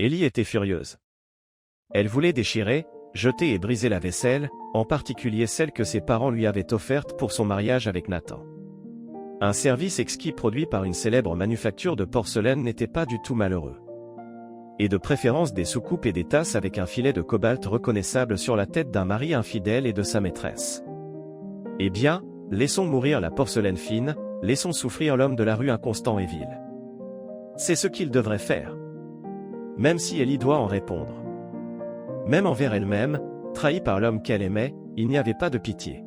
Ellie était furieuse. Elle voulait déchirer, jeter et briser la vaisselle, en particulier celle que ses parents lui avaient offerte pour son mariage avec Nathan. Un service exquis produit par une célèbre manufacture de porcelaine n'était pas du tout malheureux. Et de préférence des soucoupes et des tasses avec un filet de cobalt reconnaissable sur la tête d'un mari infidèle et de sa maîtresse. Eh bien, laissons mourir la porcelaine fine, laissons souffrir l'homme de la rue inconstant et vil. C'est ce qu'il devrait faire. Même si Ellie doit en répondre. Même envers elle-même, trahie par l'homme qu'elle aimait, il n'y avait pas de pitié.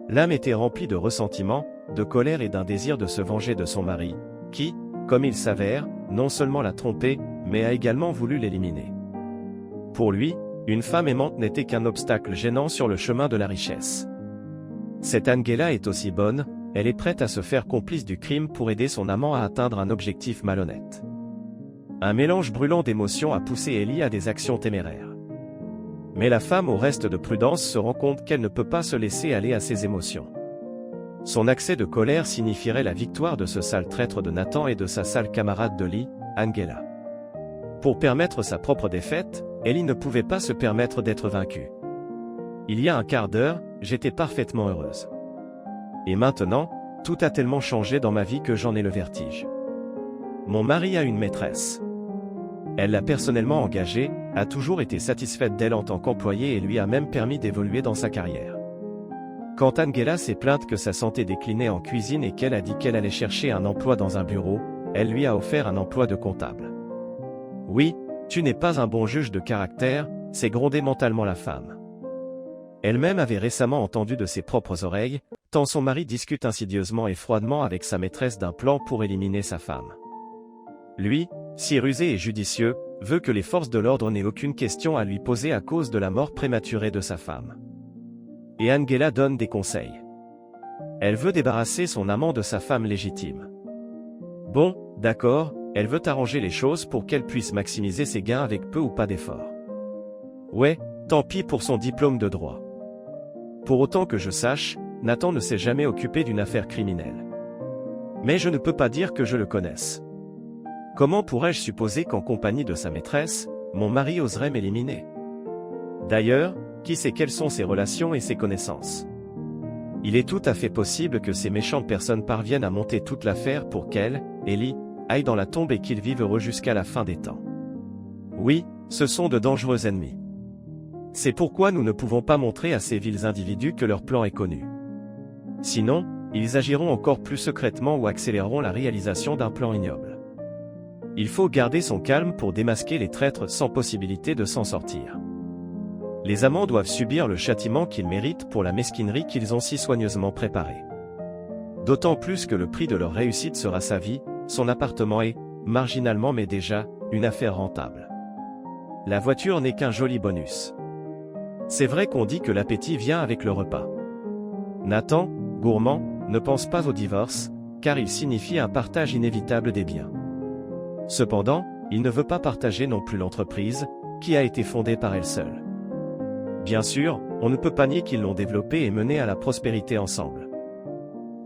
L'âme était remplie de ressentiment, de colère et d'un désir de se venger de son mari, qui, comme il s'avère, non seulement l'a trompée, mais a également voulu l'éliminer. Pour lui, une femme aimante n'était qu'un obstacle gênant sur le chemin de la richesse. Cette Angela est aussi bonne, elle est prête à se faire complice du crime pour aider son amant à atteindre un objectif malhonnête. Un mélange brûlant d'émotions a poussé Ellie à des actions téméraires. Mais la femme au reste de prudence se rend compte qu'elle ne peut pas se laisser aller à ses émotions. Son accès de colère signifierait la victoire de ce sale traître de Nathan et de sa sale camarade de lit, Angela. Pour permettre sa propre défaite, Ellie ne pouvait pas se permettre d'être vaincue. Il y a un quart d'heure, j'étais parfaitement heureuse. Et maintenant, tout a tellement changé dans ma vie que j'en ai le vertige. Mon mari a une maîtresse. Elle l'a personnellement engagée, a toujours été satisfaite d'elle en tant qu'employée et lui a même permis d'évoluer dans sa carrière. Quand Angela s'est plainte que sa santé déclinait en cuisine et qu'elle a dit qu'elle allait chercher un emploi dans un bureau, elle lui a offert un emploi de comptable. Oui, tu n'es pas un bon juge de caractère, s'est grondé mentalement la femme. Elle-même avait récemment entendu de ses propres oreilles, tant son mari discute insidieusement et froidement avec sa maîtresse d'un plan pour éliminer sa femme. Lui, si rusé et judicieux, veut que les forces de l'ordre n'aient aucune question à lui poser à cause de la mort prématurée de sa femme. Et Angela donne des conseils. Elle veut débarrasser son amant de sa femme légitime. Bon, d'accord, elle veut arranger les choses pour qu'elle puisse maximiser ses gains avec peu ou pas d'effort. Ouais, tant pis pour son diplôme de droit. Pour autant que je sache, Nathan ne s'est jamais occupé d'une affaire criminelle. Mais je ne peux pas dire que je le connaisse. Comment pourrais-je supposer qu'en compagnie de sa maîtresse, mon mari oserait m'éliminer? D'ailleurs, qui sait quelles sont ses relations et ses connaissances? Il est tout à fait possible que ces méchantes personnes parviennent à monter toute l'affaire pour qu'elle, Ellie, aille dans la tombe et qu'ils vivent heureux jusqu'à la fin des temps. Oui, ce sont de dangereux ennemis. C'est pourquoi nous ne pouvons pas montrer à ces vils individus que leur plan est connu. Sinon, ils agiront encore plus secrètement ou accéléreront la réalisation d'un plan ignoble. Il faut garder son calme pour démasquer les traîtres sans possibilité de s'en sortir. Les amants doivent subir le châtiment qu'ils méritent pour la mesquinerie qu'ils ont si soigneusement préparée. D'autant plus que le prix de leur réussite sera sa vie, son appartement et, marginalement mais déjà, une affaire rentable. La voiture n'est qu'un joli bonus. C'est vrai qu'on dit que l'appétit vient avec le repas. Nathan, gourmand, ne pense pas au divorce, car il signifie un partage inévitable des biens. Cependant, il ne veut pas partager non plus l'entreprise, qui a été fondée par elle seule. Bien sûr, on ne peut pas nier qu'ils l'ont développée et menée à la prospérité ensemble.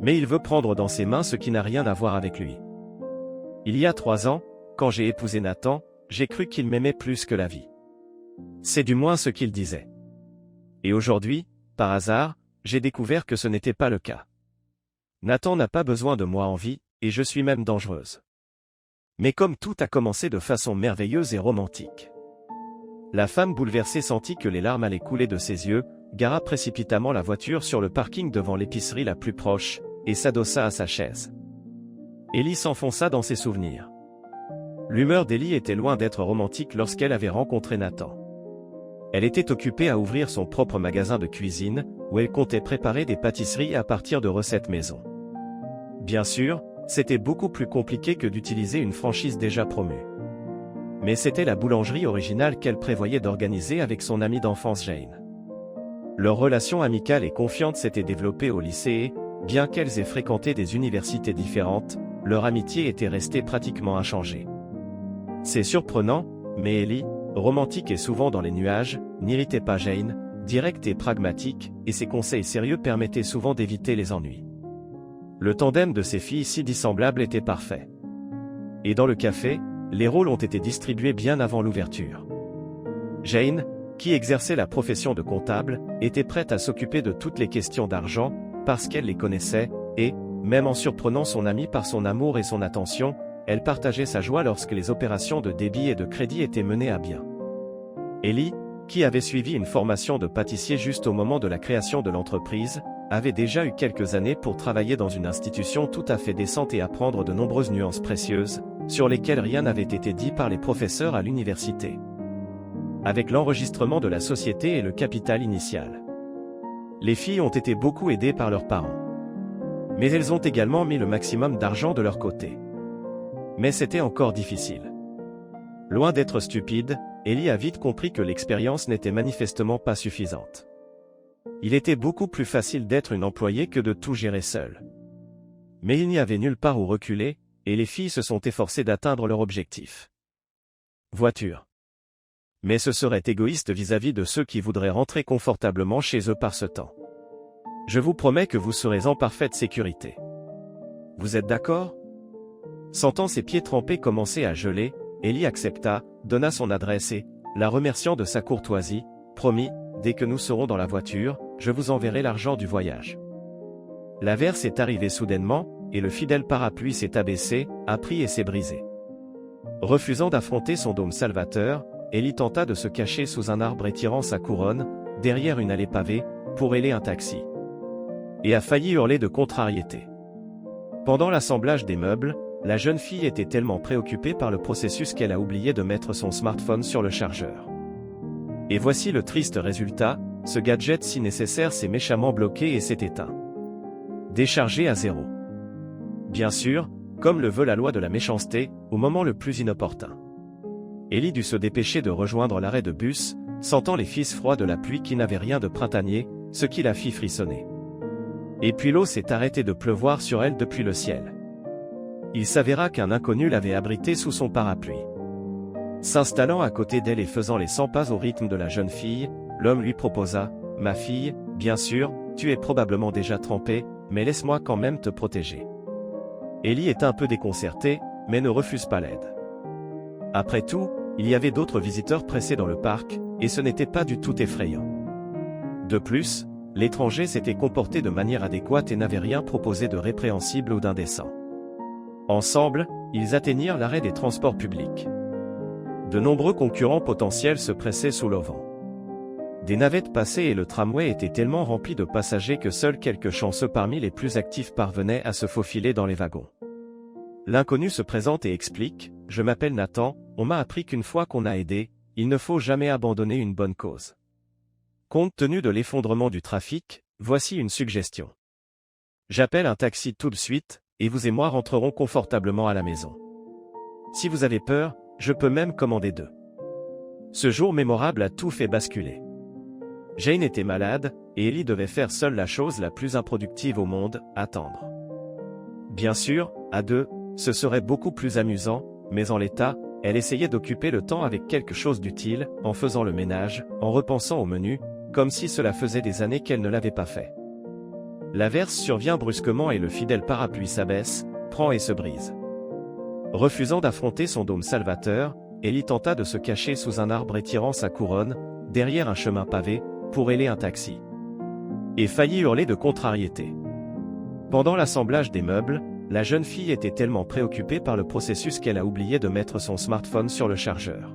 Mais il veut prendre dans ses mains ce qui n'a rien à voir avec lui. Il y a 3 ans, quand j'ai épousé Nathan, j'ai cru qu'il m'aimait plus que la vie. C'est du moins ce qu'il disait. Et aujourd'hui, par hasard, j'ai découvert que ce n'était pas le cas. Nathan n'a pas besoin de moi en vie, et je suis même dangereuse. Mais comme tout a commencé de façon merveilleuse et romantique. La femme bouleversée sentit que les larmes allaient couler de ses yeux, gara précipitamment la voiture sur le parking devant l'épicerie la plus proche, et s'adossa à sa chaise. Ellie s'enfonça dans ses souvenirs. L'humeur d'Ellie était loin d'être romantique lorsqu'elle avait rencontré Nathan. Elle était occupée à ouvrir son propre magasin de cuisine, où elle comptait préparer des pâtisseries à partir de recettes maison. Bien sûr, c'était beaucoup plus compliqué que d'utiliser une franchise déjà promue. Mais c'était la boulangerie originale qu'elle prévoyait d'organiser avec son amie d'enfance Jane. Leur relation amicale et confiante s'était développée au lycée et, bien qu'elles aient fréquenté des universités différentes, leur amitié était restée pratiquement inchangée. C'est surprenant, mais Ellie, romantique et souvent dans les nuages, n'irritait pas Jane, directe et pragmatique, et ses conseils sérieux permettaient souvent d'éviter les ennuis. Le tandem de ces filles si dissemblables était parfait. Et dans le café, les rôles ont été distribués bien avant l'ouverture. Jane, qui exerçait la profession de comptable, était prête à s'occuper de toutes les questions d'argent, parce qu'elle les connaissait, et, même en surprenant son amie par son amour et son attention, elle partageait sa joie lorsque les opérations de débit et de crédit étaient menées à bien. Ellie, qui avait suivi une formation de pâtissier juste au moment de la création de l'entreprise, avait déjà eu quelques années pour travailler dans une institution tout à fait décente et apprendre de nombreuses nuances précieuses, sur lesquelles rien n'avait été dit par les professeurs à l'université. Avec l'enregistrement de la société et le capital initial, les filles ont été beaucoup aidées par leurs parents. Mais elles ont également mis le maximum d'argent de leur côté. Mais c'était encore difficile. Loin d'être stupide, Ellie a vite compris que l'expérience n'était manifestement pas suffisante. Il était beaucoup plus facile d'être une employée que de tout gérer seule. Mais il n'y avait nulle part où reculer, et les filles se sont efforcées d'atteindre leur objectif. Voiture. Mais ce serait égoïste vis-à-vis de ceux qui voudraient rentrer confortablement chez eux par ce temps. Je vous promets que vous serez en parfaite sécurité. Vous êtes d'accord? Sentant ses pieds trempés commencer à geler, Ellie accepta, donna son adresse et, la remerciant de sa courtoisie, promit, dès que nous serons dans la voiture, je vous enverrai l'argent du voyage. L'averse est arrivée soudainement, et le fidèle parapluie s'est abaissé, a pris et s'est brisé. Refusant d'affronter son dôme salvateur, Ellie tenta de se cacher sous un arbre étirant sa couronne, derrière une allée pavée, pour héler un taxi. Et a failli hurler de contrariété. Pendant l'assemblage des meubles, la jeune fille était tellement préoccupée par le processus qu'elle a oublié de mettre son smartphone sur le chargeur. Et voici le triste résultat, ce gadget si nécessaire s'est méchamment bloqué et s'est éteint. Déchargé à zéro. Bien sûr, comme le veut la loi de la méchanceté, au moment le plus inopportun. Ellie dut se dépêcher de rejoindre l'arrêt de bus, sentant les fils froids de la pluie qui n'avaient rien de printanier, ce qui la fit frissonner. Et puis l'eau s'est arrêtée de pleuvoir sur elle depuis le ciel. Il s'avéra qu'un inconnu l'avait abritée sous son parapluie. S'installant à côté d'elle et faisant les 100 pas au rythme de la jeune fille, l'homme lui proposa, « Ma fille, bien sûr, tu es probablement déjà trempée, mais laisse-moi quand même te protéger. » Ellie est un peu déconcertée, mais ne refuse pas l'aide. Après tout, il y avait d'autres visiteurs pressés dans le parc, et ce n'était pas du tout effrayant. De plus, l'étranger s'était comporté de manière adéquate et n'avait rien proposé de répréhensible ou d'indécent. Ensemble, ils atteignirent l'arrêt des transports publics. De nombreux concurrents potentiels se pressaient sous l'auvent. Des navettes passaient et le tramway était tellement rempli de passagers que seuls quelques chanceux parmi les plus actifs parvenaient à se faufiler dans les wagons. L'inconnu se présente et explique, « Je m'appelle Nathan, on m'a appris qu'une fois qu'on a aidé, il ne faut jamais abandonner une bonne cause. Compte tenu de l'effondrement du trafic, voici une suggestion. J'appelle un taxi tout de suite, et vous et moi rentrerons confortablement à la maison. Si vous avez peur, je peux même commander deux. » Ce jour mémorable a tout fait basculer. Jane était malade, et Ellie devait faire seule la chose la plus improductive au monde, attendre. Bien sûr, à deux, ce serait beaucoup plus amusant, mais en l'état, elle essayait d'occuper le temps avec quelque chose d'utile, en faisant le ménage, en repensant au menu, comme si cela faisait des années qu'elle ne l'avait pas fait. L'averse survient brusquement et le fidèle parapluie s'abaisse, prend et se brise. Refusant d'affronter son dôme salvateur, Ellie tenta de se cacher sous un arbre étirant sa couronne, derrière un chemin pavé, pour héler un taxi. Et faillit hurler de contrariété. Pendant l'assemblage des meubles, la jeune fille était tellement préoccupée par le processus qu'elle a oublié de mettre son smartphone sur le chargeur.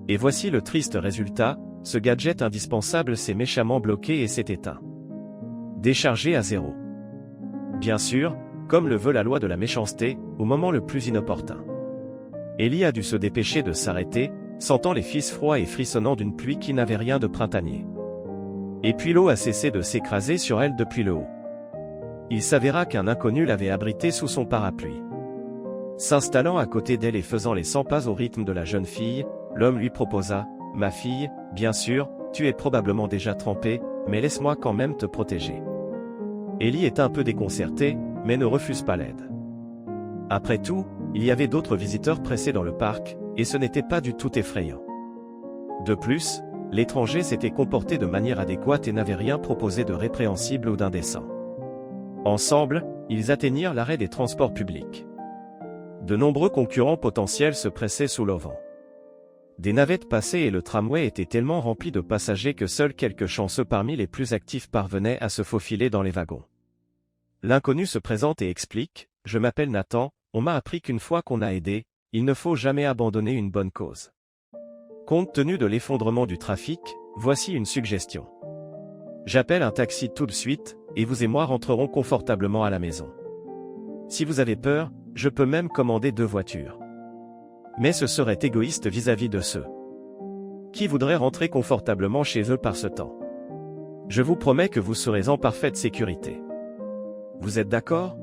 Et voici le triste résultat, ce gadget indispensable s'est méchamment bloqué et s'est éteint. Déchargé à zéro. Bien sûr, comme le veut la loi de la méchanceté, au moment le plus inopportun. Ellie a dû se dépêcher de s'arrêter, sentant les fils froids et frissonnants d'une pluie qui n'avait rien de printanier. Et puis l'eau a cessé de s'écraser sur elle depuis le haut. Il s'avéra qu'un inconnu l'avait abritée sous son parapluie. S'installant à côté d'elle et faisant les 100 pas au rythme de la jeune fille, l'homme lui proposa, « Ma fille, bien sûr, tu es probablement déjà trempée, mais laisse-moi quand même te protéger. » Ellie est un peu déconcertée, mais ne refuse pas l'aide. Après tout, il y avait d'autres visiteurs pressés dans le parc, et ce n'était pas du tout effrayant. De plus, l'étranger s'était comporté de manière adéquate et n'avait rien proposé de répréhensible ou d'indécent. Ensemble, ils atteignirent l'arrêt des transports publics. De nombreux concurrents potentiels se pressaient sous l'auvent. Des navettes passaient et le tramway était tellement rempli de passagers que seuls quelques chanceux parmi les plus actifs parvenaient à se faufiler dans les wagons. L'inconnu se présente et explique « Je m'appelle Nathan, on m'a appris qu'une fois qu'on a aidé, il ne faut jamais abandonner une bonne cause. Compte tenu de l'effondrement du trafic, voici une suggestion. J'appelle un taxi tout de suite, et vous et moi rentrerons confortablement à la maison. Si vous avez peur, je peux même commander 2 voitures. Mais ce serait égoïste vis-à-vis de ceux qui voudraient rentrer confortablement chez eux par ce temps. Je vous promets que vous serez en parfaite sécurité. Vous êtes d'accord ?»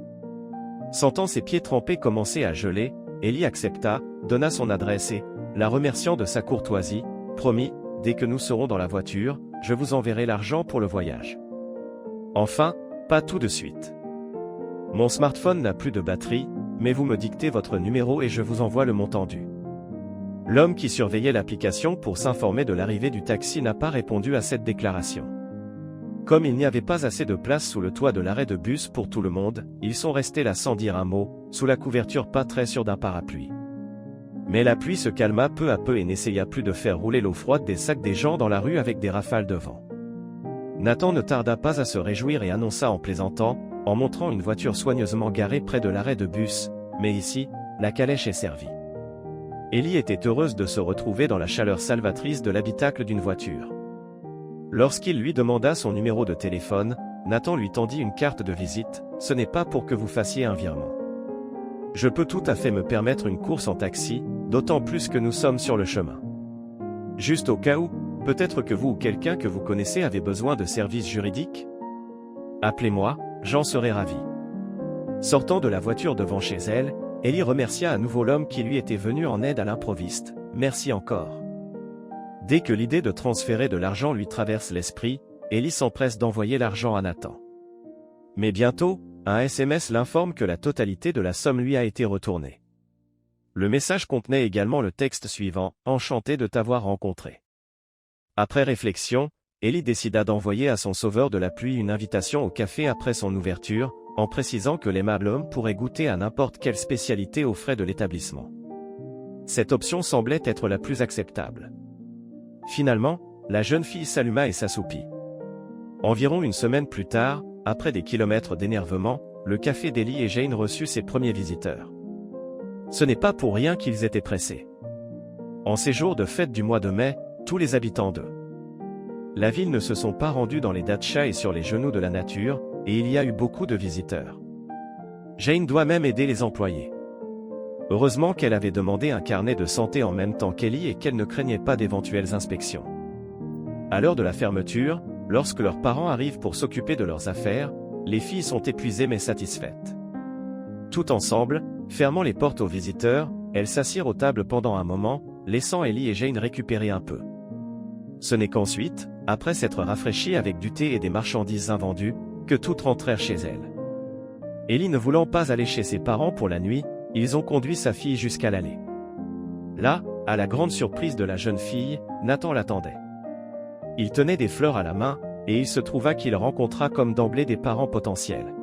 Sentant ses pieds trempés commencer à geler, Ellie accepta, donna son adresse et, la remerciant de sa courtoisie, promit, dès que nous serons dans la voiture, je vous enverrai l'argent pour le voyage. Enfin, pas tout de suite. Mon smartphone n'a plus de batterie, mais vous me dictez votre numéro et je vous envoie le montant dû. L'homme qui surveillait l'application pour s'informer de l'arrivée du taxi n'a pas répondu à cette déclaration. Comme il n'y avait pas assez de place sous le toit de l'arrêt de bus pour tout le monde, ils sont restés là sans dire un mot, sous la couverture pas très sûre d'un parapluie. Mais la pluie se calma peu à peu et n'essaya plus de faire rouler l'eau froide des sacs des gens dans la rue avec des rafales de vent. Nathan ne tarda pas à se réjouir et annonça en plaisantant, en montrant une voiture soigneusement garée près de l'arrêt de bus, « Mais ici, la calèche est servie. » Ellie était heureuse de se retrouver dans la chaleur salvatrice de l'habitacle d'une voiture. Lorsqu'il lui demanda son numéro de téléphone, Nathan lui tendit une carte de visite, « Ce n'est pas pour que vous fassiez un virement. Je peux tout à fait me permettre une course en taxi, d'autant plus que nous sommes sur le chemin. Juste au cas où, peut-être que vous ou quelqu'un que vous connaissez avez besoin de services juridiques? Appelez-moi, j'en serai ravi. » Sortant de la voiture devant chez elle, Ellie remercia à nouveau l'homme qui lui était venu en aide à l'improviste, « Merci encore. » Dès que l'idée de transférer de l'argent lui traverse l'esprit, Ellie s'empresse d'envoyer l'argent à Nathan. Mais bientôt, un SMS l'informe que la totalité de la somme lui a été retournée. Le message contenait également le texte suivant, « Enchanté de t'avoir rencontré. » Après réflexion, Ellie décida d'envoyer à son sauveur de la pluie une invitation au café après son ouverture, en précisant que l'aimable homme pourrait goûter à n'importe quelle spécialité aux frais de l'établissement. Cette option semblait être la plus acceptable. Finalement, la jeune fille s'alluma et s'assoupit. Environ une semaine plus tard, après des kilomètres d'énervement, le café d'Ellie et Jane reçut ses premiers visiteurs. Ce n'est pas pour rien qu'ils étaient pressés. En ces jours de fête du mois de mai, tous les habitants de la ville ne se sont pas rendus dans les datchas et sur les genoux de la nature, et il y a eu beaucoup de visiteurs. Jane doit même aider les employés. Heureusement qu'elle avait demandé un carnet de santé en même temps qu'Ellie et qu'elle ne craignait pas d'éventuelles inspections. À l'heure de la fermeture, lorsque leurs parents arrivent pour s'occuper de leurs affaires, les filles sont épuisées mais satisfaites. Tout ensemble, fermant les portes aux visiteurs, elles s'assirent aux tables pendant un moment, laissant Ellie et Jane récupérer un peu. Ce n'est qu'ensuite, après s'être rafraîchies avec du thé et des marchandises invendues, que toutes rentrèrent chez elles. Ellie ne voulant pas aller chez ses parents pour la nuit, ils ont conduit sa fille jusqu'à l'allée. Là, à la grande surprise de la jeune fille, Nathan l'attendait. Il tenait des fleurs à la main, et il se trouva qu'il rencontra comme d'emblée des parents potentiels.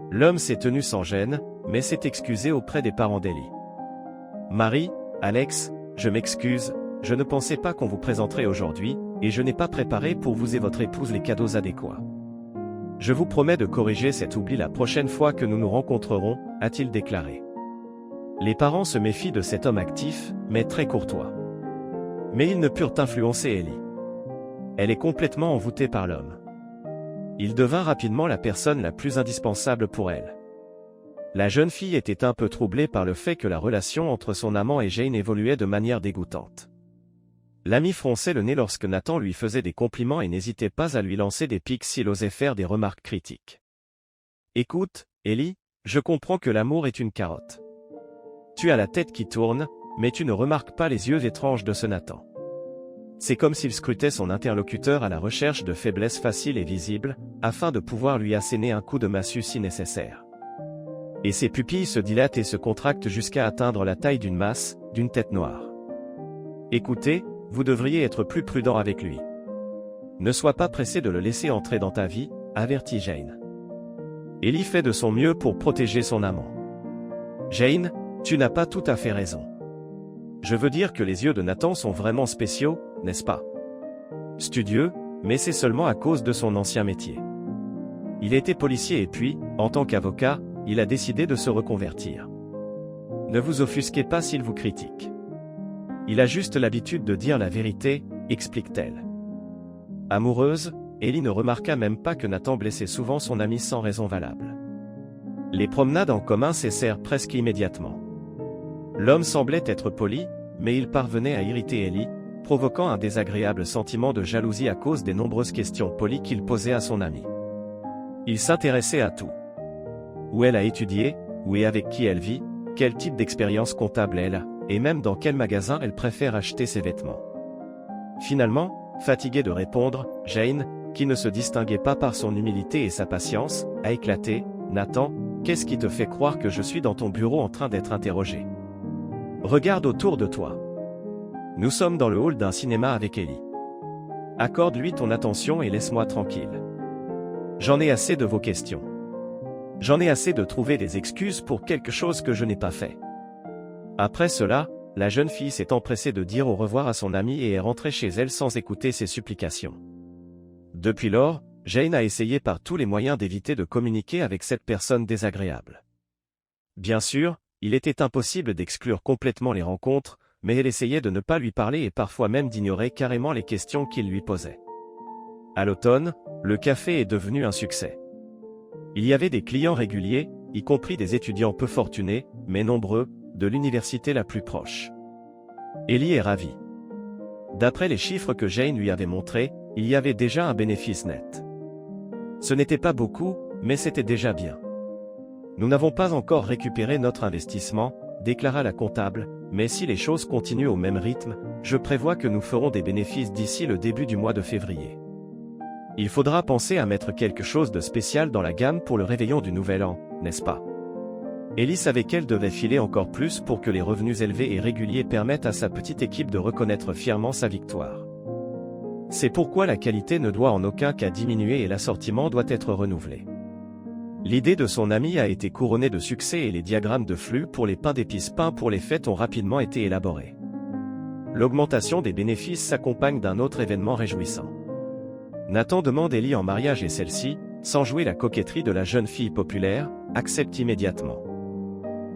L'homme s'est tenu sans gêne, mais s'est excusé auprès des parents d'Ellie. « Marie, Alex, je m'excuse, je ne pensais pas qu'on vous présenterait aujourd'hui, et je n'ai pas préparé pour vous et votre épouse les cadeaux adéquats. Je vous promets de corriger cet oubli la prochaine fois que nous nous rencontrerons, » a-t-il déclaré. Les parents se méfient de cet homme actif, mais très courtois. Mais ils ne purent influencer Ellie. Elle est complètement envoûtée par l'homme. Il devint rapidement la personne la plus indispensable pour elle. La jeune fille était un peu troublée par le fait que la relation entre son amant et Jane évoluait de manière dégoûtante. L'ami fronçait le nez lorsque Nathan lui faisait des compliments et n'hésitait pas à lui lancer des piques s'il osait faire des remarques critiques. « Écoute, Ellie, je comprends que l'amour est une carotte. Tu as la tête qui tourne, mais tu ne remarques pas les yeux étranges de ce Nathan. C'est comme s'il scrutait son interlocuteur à la recherche de faiblesses faciles et visibles, afin de pouvoir lui asséner un coup de massue si nécessaire. Et ses pupilles se dilatent et se contractent jusqu'à atteindre la taille d'une masse, d'une tête noire. Écoutez, vous devriez être plus prudent avec lui. Ne sois pas pressé de le laisser entrer dans ta vie, avertit Jane. Ellie fait de son mieux pour protéger son amant. Jane, Tu n'as pas tout à fait raison. Je veux dire que les yeux de Nathan sont vraiment spéciaux, n'est-ce pas? Studieux, mais c'est seulement à cause de son ancien métier. Il était policier et puis, en tant qu'avocat, il a décidé de se reconvertir. Ne vous offusquez pas s'il vous critique. Il a juste l'habitude de dire la vérité, explique-t-elle. Amoureuse, Ellie ne remarqua même pas que Nathan blessait souvent son ami sans raison valable. Les promenades en commun cessèrent presque immédiatement. L'homme semblait être poli, mais il parvenait à irriter Ellie, provoquant un désagréable sentiment de jalousie à cause des nombreuses questions polies qu'il posait à son ami. Il s'intéressait à tout. Où elle a étudié, où et avec qui elle vit, quel type d'expérience comptable elle a, et même dans quel magasin elle préfère acheter ses vêtements. Finalement, fatiguée de répondre, Jane, qui ne se distinguait pas par son humilité et sa patience, a éclaté. « Nathan, qu'est-ce qui te fait croire que je suis dans ton bureau en train d'être interrogé? Regarde autour de toi. Nous sommes dans le hall d'un cinéma avec Ellie. Accorde-lui ton attention et laisse-moi tranquille. J'en ai assez de vos questions. J'en ai assez de trouver des excuses pour quelque chose que je n'ai pas fait. » Après cela, la jeune fille s'est empressée de dire au revoir à son amie et est rentrée chez elle sans écouter ses supplications. Depuis lors, Jane a essayé par tous les moyens d'éviter de communiquer avec cette personne désagréable. Bien sûr, il était impossible d'exclure complètement les rencontres, mais elle essayait de ne pas lui parler et parfois même d'ignorer carrément les questions qu'il lui posait. À l'automne, le café est devenu un succès. Il y avait des clients réguliers, y compris des étudiants peu fortunés, mais nombreux, de l'université la plus proche. Ellie est ravie. D'après les chiffres que Jane lui avait montrés, il y avait déjà un bénéfice net. Ce n'était pas beaucoup, mais c'était déjà bien. Nous n'avons pas encore récupéré notre investissement, déclara la comptable, mais si les choses continuent au même rythme, je prévois que nous ferons des bénéfices d'ici le début du mois de février. Il faudra penser à mettre quelque chose de spécial dans la gamme pour le réveillon du Nouvel An, n'est-ce pas? Ellie savait qu'elle devait filer encore plus pour que les revenus élevés et réguliers permettent à sa petite équipe de reconnaître fièrement sa victoire. C'est pourquoi la qualité ne doit en aucun cas diminuer et l'assortiment doit être renouvelé. L'idée de son ami a été couronnée de succès et les diagrammes de flux pour les pains d'épices peints pour les fêtes ont rapidement été élaborés. L'augmentation des bénéfices s'accompagne d'un autre événement réjouissant. Nathan demande Ellie en mariage et celle-ci, sans jouer la coquetterie de la jeune fille populaire, accepte immédiatement.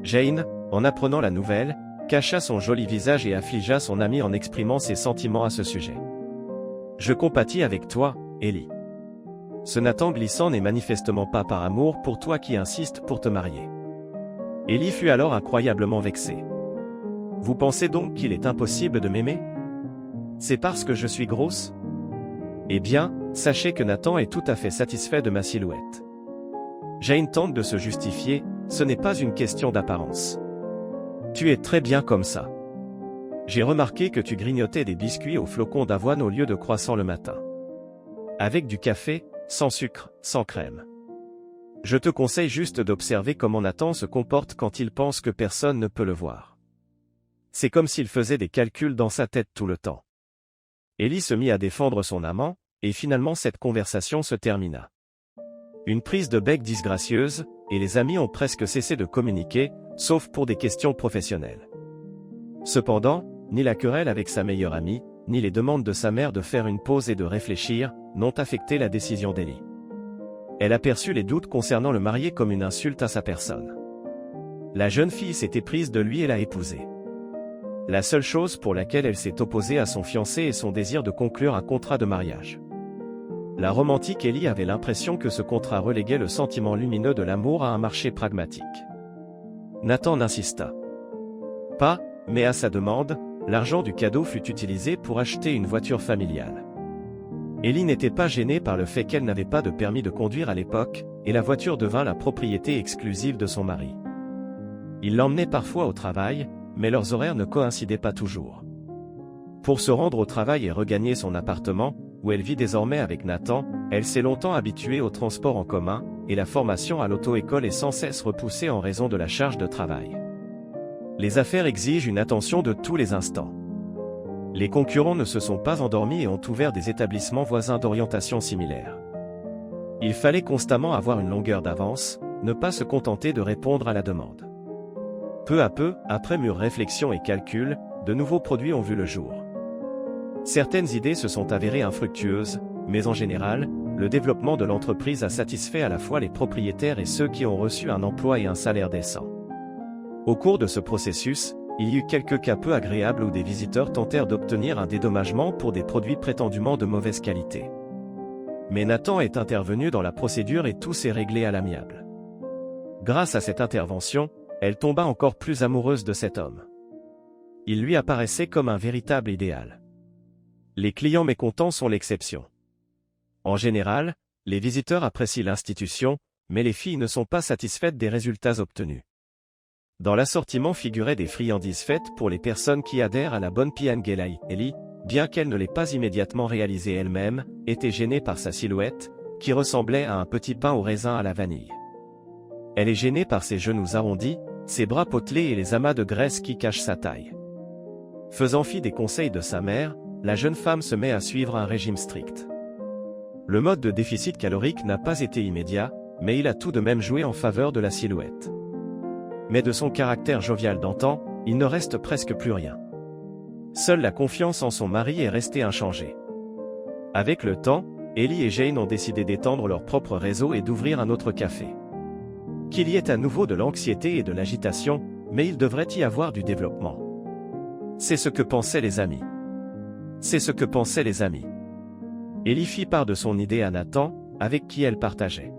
Jane, en apprenant la nouvelle, cacha son joli visage et affligea son ami en exprimant ses sentiments à ce sujet. « Je compatis avec toi, Ellie. Ce Nathan glissant n'est manifestement pas par amour pour toi qui insiste pour te marier. » Ellie fut alors incroyablement vexée. « Vous pensez donc qu'il est impossible de m'aimer? C'est parce que je suis grosse? Eh bien, sachez que Nathan est tout à fait satisfait de ma silhouette. » Jane tente de se justifier, ce n'est pas une question d'apparence. Tu es très bien comme ça. J'ai remarqué que tu grignotais des biscuits aux flocons d'avoine au lieu de croissants le matin. Avec du café, sans sucre, sans crème. Je te conseille juste d'observer comment Nathan se comporte quand il pense que personne ne peut le voir. C'est comme s'il faisait des calculs dans sa tête tout le temps. Ellie se mit à défendre son amant, et finalement cette conversation se termina. Une prise de bec disgracieuse, et les amis ont presque cessé de communiquer, sauf pour des questions professionnelles. Cependant, ni la querelle avec sa meilleure amie, ni les demandes de sa mère de faire une pause et de réfléchir, n'ont affecté la décision d'Ellie. Elle aperçut les doutes concernant le marié comme une insulte à sa personne. La jeune fille s'était prise de lui et l'a épousé. La seule chose pour laquelle elle s'est opposée à son fiancé est son désir de conclure un contrat de mariage. La romantique Ellie avait l'impression que ce contrat reléguait le sentiment lumineux de l'amour à un marché pragmatique. Nathan n'insista pas, mais à sa demande, l'argent du cadeau fut utilisé pour acheter une voiture familiale. Ellie n'était pas gênée par le fait qu'elle n'avait pas de permis de conduire à l'époque, et la voiture devint la propriété exclusive de son mari. Il l'emmenait parfois au travail, mais leurs horaires ne coïncidaient pas toujours. Pour se rendre au travail et regagner son appartement, où elle vit désormais avec Nathan, elle s'est longtemps habituée au transport en commun, et la formation à l'auto-école est sans cesse repoussée en raison de la charge de travail. Les affaires exigent une attention de tous les instants. Les concurrents ne se sont pas endormis et ont ouvert des établissements voisins d'orientation similaire. Il fallait constamment avoir une longueur d'avance, ne pas se contenter de répondre à la demande. Peu à peu, après mûre réflexion et calcul, de nouveaux produits ont vu le jour. Certaines idées se sont avérées infructueuses, mais en général, le développement de l'entreprise a satisfait à la fois les propriétaires et ceux qui ont reçu un emploi et un salaire décent. Au cours de ce processus, il y eut quelques cas peu agréables où des visiteurs tentèrent d'obtenir un dédommagement pour des produits prétendument de mauvaise qualité. Mais Nathan est intervenu dans la procédure et tout s'est réglé à l'amiable. Grâce à cette intervention, elle tomba encore plus amoureuse de cet homme. Il lui apparaissait comme un véritable idéal. Les clients mécontents sont l'exception. En général, les visiteurs apprécient l'institution, mais les filles ne sont pas satisfaites des résultats obtenus. Dans l'assortiment figuraient des friandises faites pour les personnes qui adhèrent à la bonne Piangelai. Ellie, bien qu'elle ne l'ait pas immédiatement réalisée elle-même, était gênée par sa silhouette, qui ressemblait à un petit pain au raisin à la vanille. Elle est gênée par ses genoux arrondis, ses bras potelés et les amas de graisse qui cachent sa taille. Faisant fi des conseils de sa mère, la jeune femme se met à suivre un régime strict. Le mode de déficit calorique n'a pas été immédiat, mais il a tout de même joué en faveur de la silhouette. Mais de son caractère jovial d'antan, il ne reste presque plus rien. Seule la confiance en son mari est restée inchangée. Avec le temps, Ellie et Jane ont décidé d'étendre leur propre réseau et d'ouvrir un autre café. Qu'il y ait à nouveau de l'anxiété et de l'agitation, mais il devrait y avoir du développement. C'est ce que pensaient les amis. C'est ce que pensaient les amis. Ellie fit part de son idée à Nathan, avec qui elle partageait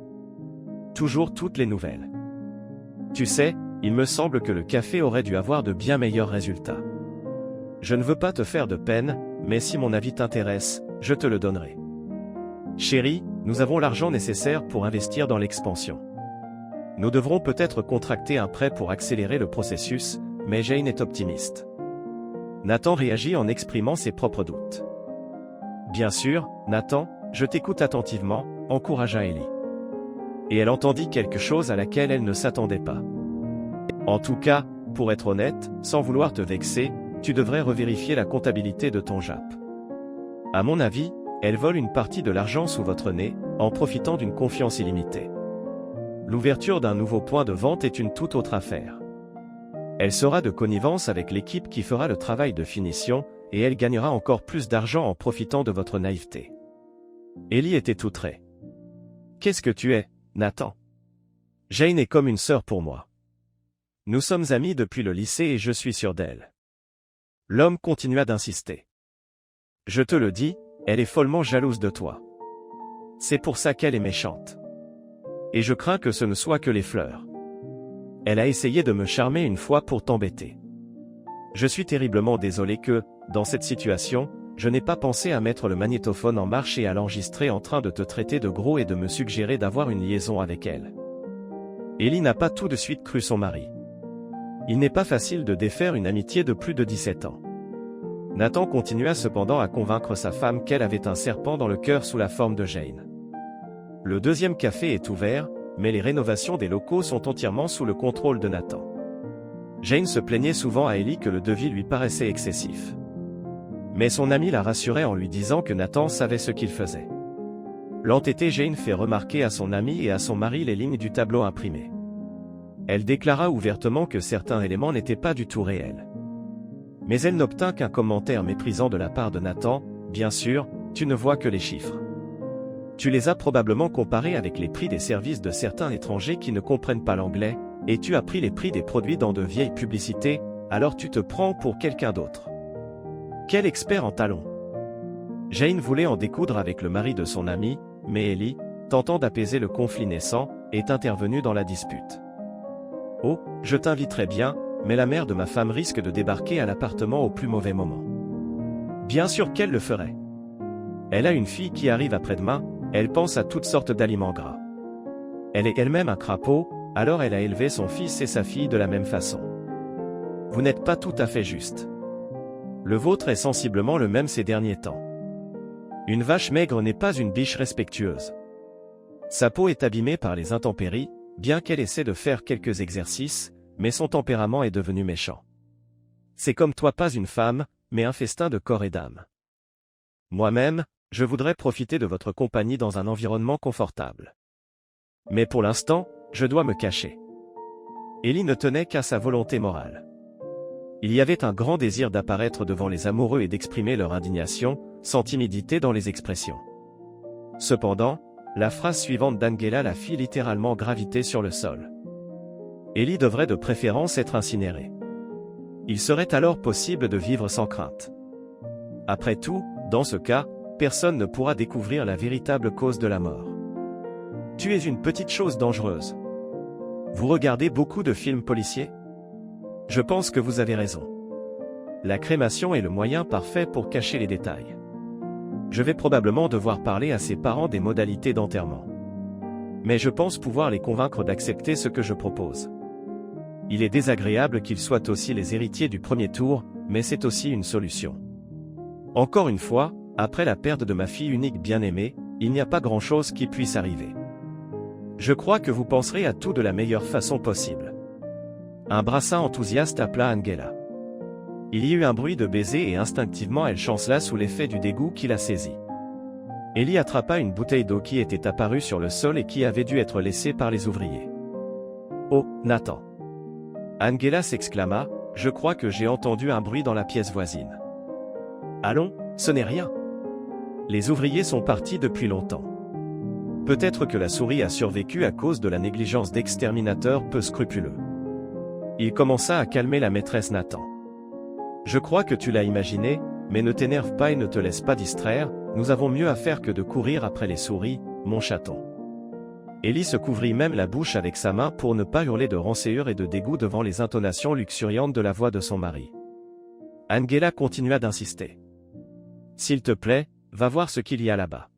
toujours toutes les nouvelles. Tu sais, il me semble que le café aurait dû avoir de bien meilleurs résultats. Je ne veux pas te faire de peine, mais si mon avis t'intéresse, je te le donnerai. Chérie, nous avons l'argent nécessaire pour investir dans l'expansion. Nous devrons peut-être contracter un prêt pour accélérer le processus, mais Jane est optimiste. Nathan réagit en exprimant ses propres doutes. Bien sûr, Nathan, je t'écoute attentivement, encouragea Ellie. Et elle entendit quelque chose à laquelle elle ne s'attendait pas. En tout cas, pour être honnête, sans vouloir te vexer, tu devrais revérifier la comptabilité de ton JAP. À mon avis, elle vole une partie de l'argent sous votre nez, en profitant d'une confiance illimitée. L'ouverture d'un nouveau point de vente est une toute autre affaire. Elle sera de connivence avec l'équipe qui fera le travail de finition, et elle gagnera encore plus d'argent en profitant de votre naïveté. Ellie était outrée. Qu'est-ce que tu es, Nathan? Jane est comme une sœur pour moi. Nous sommes amis depuis le lycée et je suis sûr d'elle. L'homme continua d'insister. Je te le dis, elle est follement jalouse de toi. C'est pour ça qu'elle est méchante. Et je crains que ce ne soit que les fleurs. Elle a essayé de me charmer une fois pour t'embêter. Je suis terriblement désolé que, dans cette situation, je n'ai pas pensé à mettre le magnétophone en marche et à l'enregistrer en train de te traiter de gros et de me suggérer d'avoir une liaison avec elle. Ellie n'a pas tout de suite cru son mari. Il n'est pas facile de défaire une amitié de plus de 17 ans. Nathan continua cependant à convaincre sa femme qu'elle avait un serpent dans le cœur sous la forme de Jane. Le deuxième café est ouvert, mais les rénovations des locaux sont entièrement sous le contrôle de Nathan. Jane se plaignait souvent à Ellie que le devis lui paraissait excessif. Mais son ami la rassurait en lui disant que Nathan savait ce qu'il faisait. L'entêtée Jane fait remarquer à son ami et à son mari les lignes du tableau imprimé. Elle déclara ouvertement que certains éléments n'étaient pas du tout réels. Mais elle n'obtint qu'un commentaire méprisant de la part de Nathan. Bien sûr, tu ne vois que les chiffres. Tu les as probablement comparés avec les prix des services de certains étrangers qui ne comprennent pas l'anglais, et tu as pris les prix des produits dans de vieilles publicités, alors tu te prends pour quelqu'un d'autre. Quel expert en talons! Jane voulait en découdre avec le mari de son ami, mais Ellie, tentant d'apaiser le conflit naissant, est intervenue dans la dispute. Oh, je t'inviterai bien, mais la mère de ma femme risque de débarquer à l'appartement au plus mauvais moment. Bien sûr qu'elle le ferait. Elle a une fille qui arrive après-demain, elle pense à toutes sortes d'aliments gras. Elle est elle-même un crapaud, alors elle a élevé son fils et sa fille de la même façon. Vous n'êtes pas tout à fait juste. Le vôtre est sensiblement le même ces derniers temps. Une vache maigre n'est pas une biche respectueuse. Sa peau est abîmée par les intempéries, bien qu'elle essaie de faire quelques exercices, mais son tempérament est devenu méchant. C'est comme toi pas une femme, mais un festin de corps et d'âme. Moi-même, je voudrais profiter de votre compagnie dans un environnement confortable. Mais pour l'instant, je dois me cacher. Ellie ne tenait qu'à sa volonté morale. Il y avait un grand désir d'apparaître devant les amoureux et d'exprimer leur indignation, sans timidité dans les expressions. Cependant, la phrase suivante d'Angela la fit littéralement graviter sur le sol. Ellie devrait de préférence être incinérée. Il serait alors possible de vivre sans crainte. Après tout, dans ce cas, personne ne pourra découvrir la véritable cause de la mort. Tu es une petite chose dangereuse. Vous regardez beaucoup de films policiers? Je pense que vous avez raison. La crémation est le moyen parfait pour cacher les détails. Je vais probablement devoir parler à ses parents des modalités d'enterrement. Mais je pense pouvoir les convaincre d'accepter ce que je propose. Il est désagréable qu'ils soient aussi les héritiers du premier tour, mais c'est aussi une solution. Encore une fois, après la perte de ma fille unique bien-aimée, il n'y a pas grand-chose qui puisse arriver. Je crois que vous penserez à tout de la meilleure façon possible. Un brassin enthousiaste appela Angela. Il y eut un bruit de baiser et instinctivement elle chancela sous l'effet du dégoût qui la saisit. Ellie attrapa une bouteille d'eau qui était apparue sur le sol et qui avait dû être laissée par les ouvriers. « Oh, Nathan !» Angela s'exclama, « Je crois que j'ai entendu un bruit dans la pièce voisine. »« Allons, ce n'est rien. Les ouvriers sont partis depuis longtemps. Peut-être que la souris a survécu à cause de la négligence d'exterminateurs peu scrupuleux. » Il commença à calmer la maîtresse Nathan. « Je crois que tu l'as imaginé, mais ne t'énerve pas et ne te laisse pas distraire, nous avons mieux à faire que de courir après les souris, mon chaton. » Ellie se couvrit même la bouche avec sa main pour ne pas hurler de rancœur et de dégoût devant les intonations luxuriantes de la voix de son mari. Angela continua d'insister. « S'il te plaît, va voir ce qu'il y a là-bas.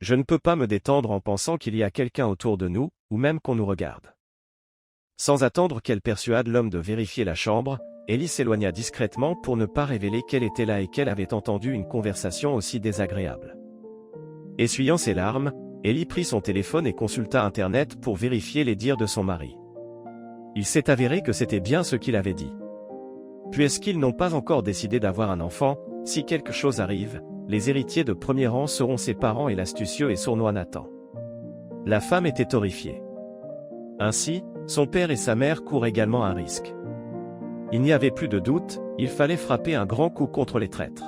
Je ne peux pas me détendre en pensant qu'il y a quelqu'un autour de nous, ou même qu'on nous regarde. » Sans attendre qu'elle persuade l'homme de vérifier la chambre, Ellie s'éloigna discrètement pour ne pas révéler qu'elle était là et qu'elle avait entendu une conversation aussi désagréable. Essuyant ses larmes, Ellie prit son téléphone et consulta Internet pour vérifier les dires de son mari. Il s'est avéré que c'était bien ce qu'il avait dit. Puisqu'ils n'ont pas encore décidé d'avoir un enfant, si quelque chose arrive, les héritiers de premier rang seront ses parents et l'astucieux et sournois Nathan. La femme était horrifiée. Ainsi, son père et sa mère courent également un risque. Il n'y avait plus de doute, il fallait frapper un grand coup contre les traîtres.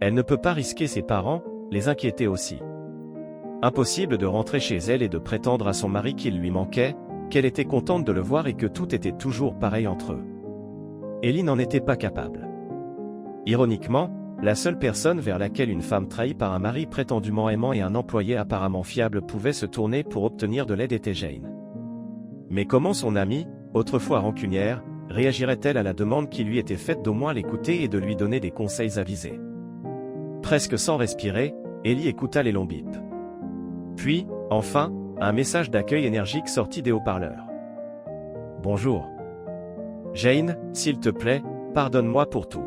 Elle ne peut pas risquer ses parents, les inquiéter aussi. Impossible de rentrer chez elle et de prétendre à son mari qu'il lui manquait, qu'elle était contente de le voir et que tout était toujours pareil entre eux. Ellie n'en était pas capable. Ironiquement, la seule personne vers laquelle une femme trahie par un mari prétendument aimant et un employé apparemment fiable pouvait se tourner pour obtenir de l'aide était Jane. Mais comment son amie, autrefois rancunière, réagirait-elle à la demande qui lui était faite d'au moins l'écouter et de lui donner des conseils avisés? Presque sans respirer, Ellie écouta les longs bips. Puis, enfin, un message d'accueil énergique sortit des haut-parleurs. « Bonjour. Jane, s'il te plaît, pardonne-moi pour tout.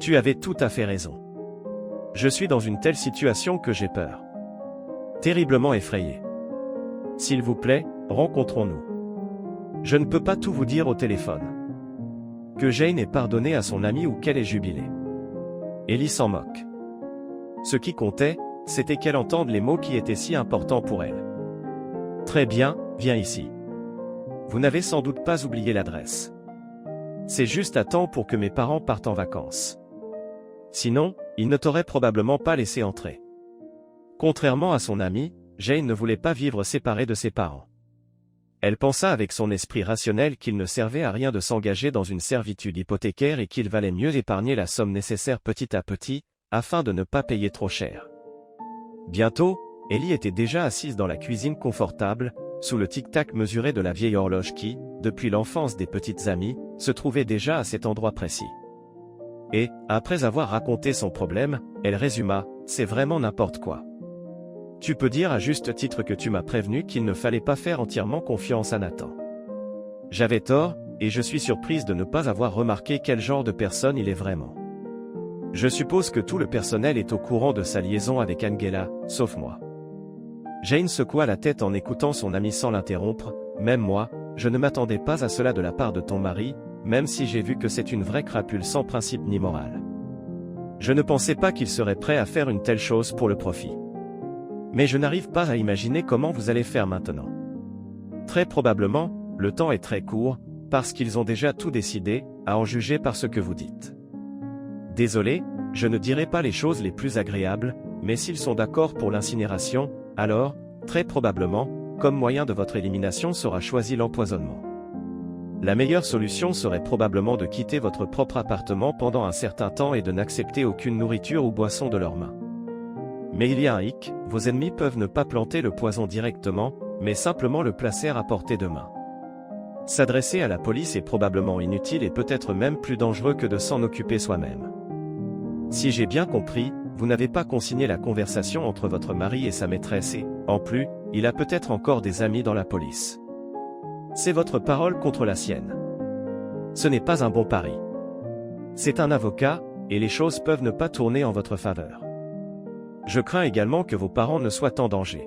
Tu avais tout à fait raison. Je suis dans une telle situation que j'ai peur. Terriblement effrayé. S'il vous plaît, rencontrons-nous. Je ne peux pas tout vous dire au téléphone. » Que Jane ait pardonné à son amie ou qu'elle ait jubilé. Ellie s'en moque. Ce qui comptait, c'était qu'elle entende les mots qui étaient si importants pour elle. « Très bien, viens ici. Vous n'avez sans doute pas oublié l'adresse. C'est juste à temps pour que mes parents partent en vacances. Sinon, ils ne t'auraient probablement pas laissé entrer. » Contrairement à son amie, Jane ne voulait pas vivre séparée de ses parents. Elle pensa avec son esprit rationnel qu'il ne servait à rien de s'engager dans une servitude hypothécaire et qu'il valait mieux épargner la somme nécessaire petit à petit, afin de ne pas payer trop cher. Bientôt, Ellie était déjà assise dans la cuisine confortable, sous le tic-tac mesuré de la vieille horloge qui, depuis l'enfance des petites amies, se trouvait déjà à cet endroit précis. Et, après avoir raconté son problème, elle résuma, « C'est vraiment n'importe quoi. Tu peux dire à juste titre que tu m'as prévenu qu'il ne fallait pas faire entièrement confiance à Nathan. J'avais tort, et je suis surprise de ne pas avoir remarqué quel genre de personne il est vraiment. Je suppose que tout le personnel est au courant de sa liaison avec Angela, sauf moi. » Jane secoua la tête en écoutant son amie sans l'interrompre. « Même moi, je ne m'attendais pas à cela de la part de ton mari, même si j'ai vu que c'est une vraie crapule sans principe ni morale. Je ne pensais pas qu'il serait prêt à faire une telle chose pour le profit. Mais je n'arrive pas à imaginer comment vous allez faire maintenant. Très probablement, le temps est très court, parce qu'ils ont déjà tout décidé, à en juger par ce que vous dites. Désolé, je ne dirai pas les choses les plus agréables, mais s'ils sont d'accord pour l'incinération, alors, très probablement, comme moyen de votre élimination sera choisi l'empoisonnement. La meilleure solution serait probablement de quitter votre propre appartement pendant un certain temps et de n'accepter aucune nourriture ou boisson de leurs mains. Mais il y a un hic, vos ennemis peuvent ne pas planter le poison directement, mais simplement le placer à portée de main. S'adresser à la police est probablement inutile et peut-être même plus dangereux que de s'en occuper soi-même. Si j'ai bien compris, vous n'avez pas consigné la conversation entre votre mari et sa maîtresse et, en plus, il a peut-être encore des amis dans la police. C'est votre parole contre la sienne. Ce n'est pas un bon pari. C'est un avocat, et les choses peuvent ne pas tourner en votre faveur. Je crains également que vos parents ne soient en danger.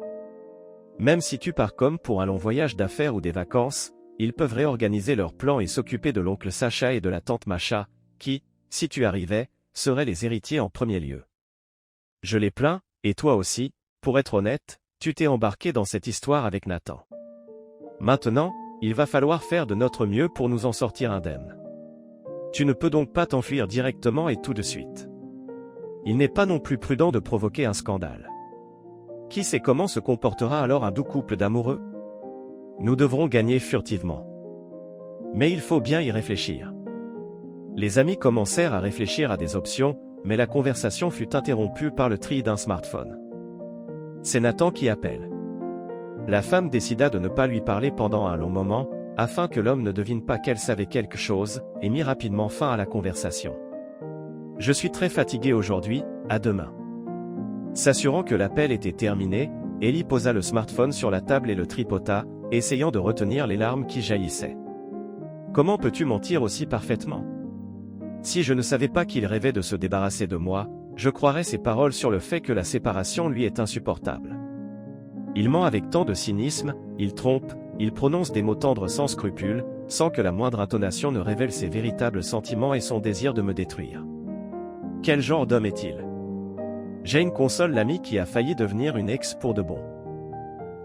Même si tu pars comme pour un long voyage d'affaires ou des vacances, ils peuvent réorganiser leurs plans et s'occuper de l'oncle Sacha et de la tante Macha, qui, si tu arrivais, seraient les héritiers en premier lieu. Je les plains, et toi aussi, pour être honnête, tu t'es embarqué dans cette histoire avec Nathan. Maintenant, il va falloir faire de notre mieux pour nous en sortir indemnes. Tu ne peux donc pas t'enfuir directement et tout de suite. Il n'est pas non plus prudent de provoquer un scandale. Qui sait comment se comportera alors un doux couple d'amoureux? Nous devrons gagner furtivement. Mais il faut bien y réfléchir. Les amis commencèrent à réfléchir à des options, mais la conversation fut interrompue par le tri d'un smartphone. C'est Nathan qui appelle. La femme décida de ne pas lui parler pendant un long moment, afin que l'homme ne devine pas qu'elle savait quelque chose, et mit rapidement fin à la conversation. Je suis très fatigué aujourd'hui, à demain. S'assurant que l'appel était terminé, Ellie posa le smartphone sur la table et le tripota, essayant de retenir les larmes qui jaillissaient. Comment peux-tu mentir aussi parfaitement? Si je ne savais pas qu'il rêvait de se débarrasser de moi, je croirais ses paroles sur le fait que la séparation lui est insupportable. Il ment avec tant de cynisme, il trompe, il prononce des mots tendres sans scrupule, sans que la moindre intonation ne révèle ses véritables sentiments et son désir de me détruire. Quel genre d'homme est-il? Jane console l'amie qui a failli devenir une ex pour de bon.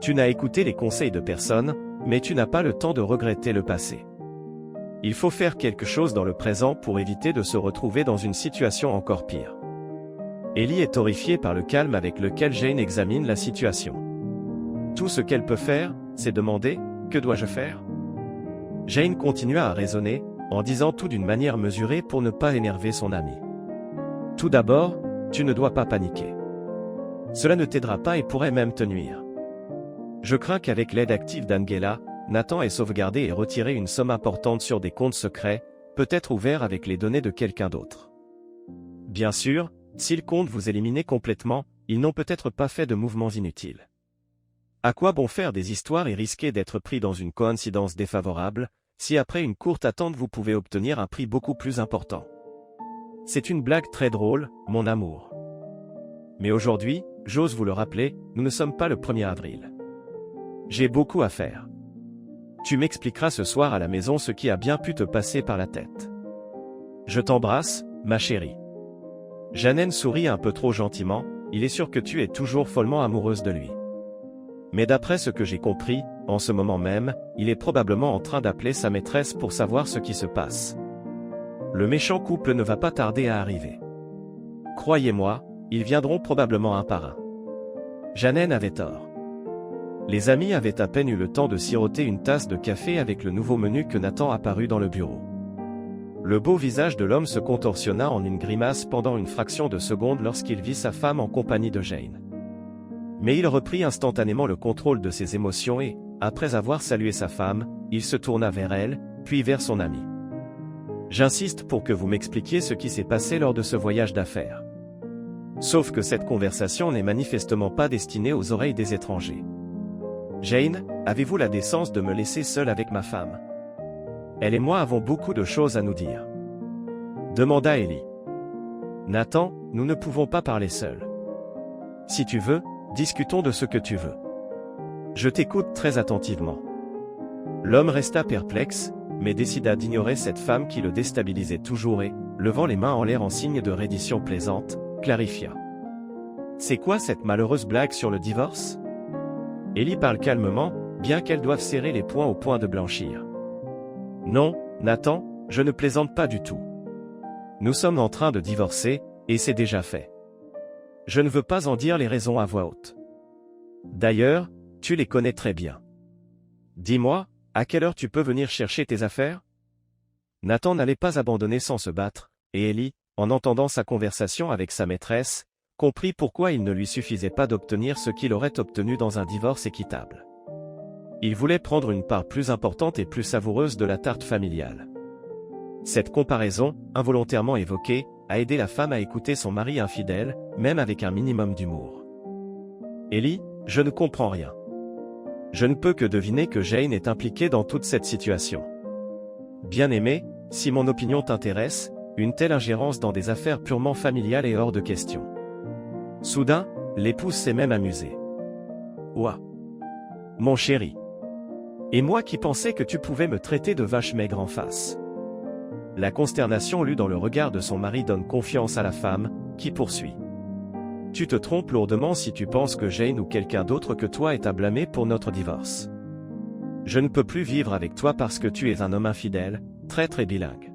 Tu n'as écouté les conseils de personne, mais tu n'as pas le temps de regretter le passé. Il faut faire quelque chose dans le présent pour éviter de se retrouver dans une situation encore pire. Ellie est horrifiée par le calme avec lequel Jane examine la situation. Tout ce qu'elle peut faire, c'est demander « Que dois-je faire ?» Jane continua à raisonner, en disant tout d'une manière mesurée pour ne pas énerver son amie. Tout d'abord, tu ne dois pas paniquer. Cela ne t'aidera pas et pourrait même te nuire. Je crains qu'avec l'aide active d'Angela, Nathan ait sauvegardé et retiré une somme importante sur des comptes secrets, peut-être ouverts avec les données de quelqu'un d'autre. Bien sûr, s'ils comptent vous éliminer complètement, ils n'ont peut-être pas fait de mouvements inutiles. À quoi bon faire des histoires et risquer d'être pris dans une coïncidence défavorable, si après une courte attente vous pouvez obtenir un prix beaucoup plus important? C'est une blague très drôle, mon amour. Mais aujourd'hui, j'ose vous le rappeler, nous ne sommes pas le 1er avril. J'ai beaucoup à faire. Tu m'expliqueras ce soir à la maison ce qui a bien pu te passer par la tête. Je t'embrasse, ma chérie. Jeannette sourit un peu trop gentiment, il est sûr que tu es toujours follement amoureuse de lui. Mais d'après ce que j'ai compris, en ce moment même, il est probablement en train d'appeler sa maîtresse pour savoir ce qui se passe. Le méchant couple ne va pas tarder à arriver. Croyez-moi, ils viendront probablement un par un. Jeannette avait tort. Les amis avaient à peine eu le temps de siroter une tasse de café avec le nouveau menu que Nathan apparut dans le bureau. Le beau visage de l'homme se contorsionna en une grimace pendant une fraction de seconde lorsqu'il vit sa femme en compagnie de Jane. Mais il reprit instantanément le contrôle de ses émotions et, après avoir salué sa femme, il se tourna vers elle, puis vers son ami. J'insiste pour que vous m'expliquiez ce qui s'est passé lors de ce voyage d'affaires. Sauf que cette conversation n'est manifestement pas destinée aux oreilles des étrangers. Jane, avez-vous la décence de me laisser seule avec ma femme? Elle et moi avons beaucoup de choses à nous dire. Demanda Ellie. Nathan, nous ne pouvons pas parler seuls. Si tu veux, discutons de ce que tu veux. Je t'écoute très attentivement. L'homme resta perplexe, mais décida d'ignorer cette femme qui le déstabilisait toujours et, levant les mains en l'air en signe de reddition plaisante, clarifia. C'est quoi cette malheureuse blague sur le divorce? Ellie parle calmement, bien qu'elles doivent serrer les poings au point de blanchir. Non, Nathan, je ne plaisante pas du tout. Nous sommes en train de divorcer, et c'est déjà fait. Je ne veux pas en dire les raisons à voix haute. D'ailleurs, tu les connais très bien. Dis-moi, à quelle heure tu peux venir chercher tes affaires? Nathan n'allait pas abandonner sans se battre, et Ellie, en entendant sa conversation avec sa maîtresse, comprit pourquoi il ne lui suffisait pas d'obtenir ce qu'il aurait obtenu dans un divorce équitable. Il voulait prendre une part plus importante et plus savoureuse de la tarte familiale. Cette comparaison, involontairement évoquée, a aidé la femme à écouter son mari infidèle, même avec un minimum d'humour. Ellie, je ne comprends rien. Je ne peux que deviner que Jane est impliquée dans toute cette situation. Bien-aimé, si mon opinion t'intéresse, une telle ingérence dans des affaires purement familiales est hors de question. Soudain, l'épouse s'est même amusée. Ouah! Mon chéri! Et moi qui pensais que tu pouvais me traiter de vache maigre en face. La consternation lue dans le regard de son mari donne confiance à la femme, qui poursuit. Tu te trompes lourdement si tu penses que Jane ou quelqu'un d'autre que toi est à blâmer pour notre divorce. Je ne peux plus vivre avec toi parce que tu es un homme infidèle, traître et bilingue.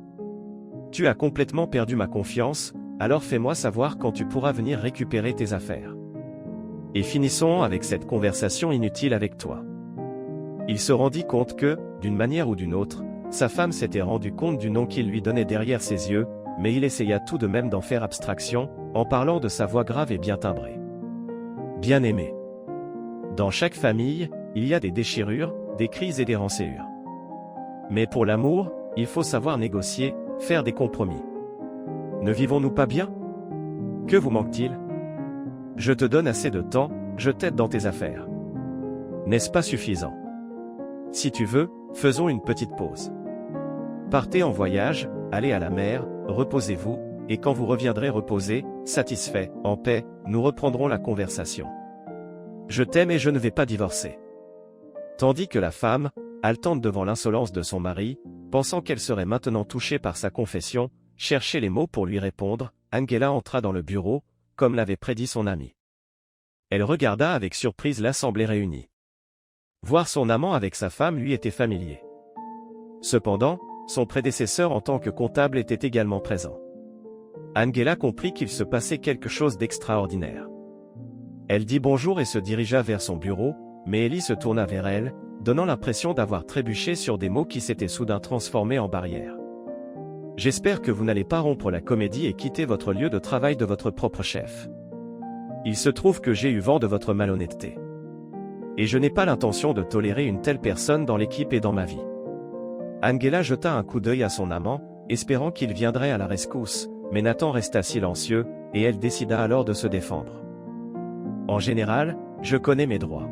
Tu as complètement perdu ma confiance, alors fais-moi savoir quand tu pourras venir récupérer tes affaires. Et finissons avec cette conversation inutile avec toi. Il se rendit compte que, d'une manière ou d'une autre, sa femme s'était rendue compte du nom qu'il lui donnait derrière ses yeux, mais il essaya tout de même d'en faire abstraction, en parlant de sa voix grave et bien timbrée. Bien-aimé. Dans chaque famille, il y a des déchirures, des crises et des rancœurs. Mais pour l'amour, il faut savoir négocier, faire des compromis. Ne vivons-nous pas bien? Que vous manque-t-il? Je te donne assez de temps, je t'aide dans tes affaires. N'est-ce pas suffisant? Si tu veux, faisons une petite pause. Partez en voyage, allez à la mer, reposez-vous, et quand vous reviendrez reposé, satisfait, en paix, nous reprendrons la conversation. Je t'aime et je ne vais pas divorcer. Tandis que la femme, haletante devant l'insolence de son mari, pensant qu'elle serait maintenant touchée par sa confession, cherchait les mots pour lui répondre, Angela entra dans le bureau, comme l'avait prédit son ami. Elle regarda avec surprise l'assemblée réunie. Voir son amant avec sa femme lui était familier. Cependant, son prédécesseur en tant que comptable était également présent. Angela comprit qu'il se passait quelque chose d'extraordinaire. Elle dit bonjour et se dirigea vers son bureau, mais Ellie se tourna vers elle, donnant l'impression d'avoir trébuché sur des mots qui s'étaient soudain transformés en barrières. J'espère que vous n'allez pas rompre la comédie et quitter votre lieu de travail de votre propre chef. Il se trouve que j'ai eu vent de votre malhonnêteté. Et je n'ai pas l'intention de tolérer une telle personne dans l'équipe et dans ma vie. Angela jeta un coup d'œil à son amant, espérant qu'il viendrait à la rescousse, mais Nathan resta silencieux, et elle décida alors de se défendre. En général, je connais mes droits.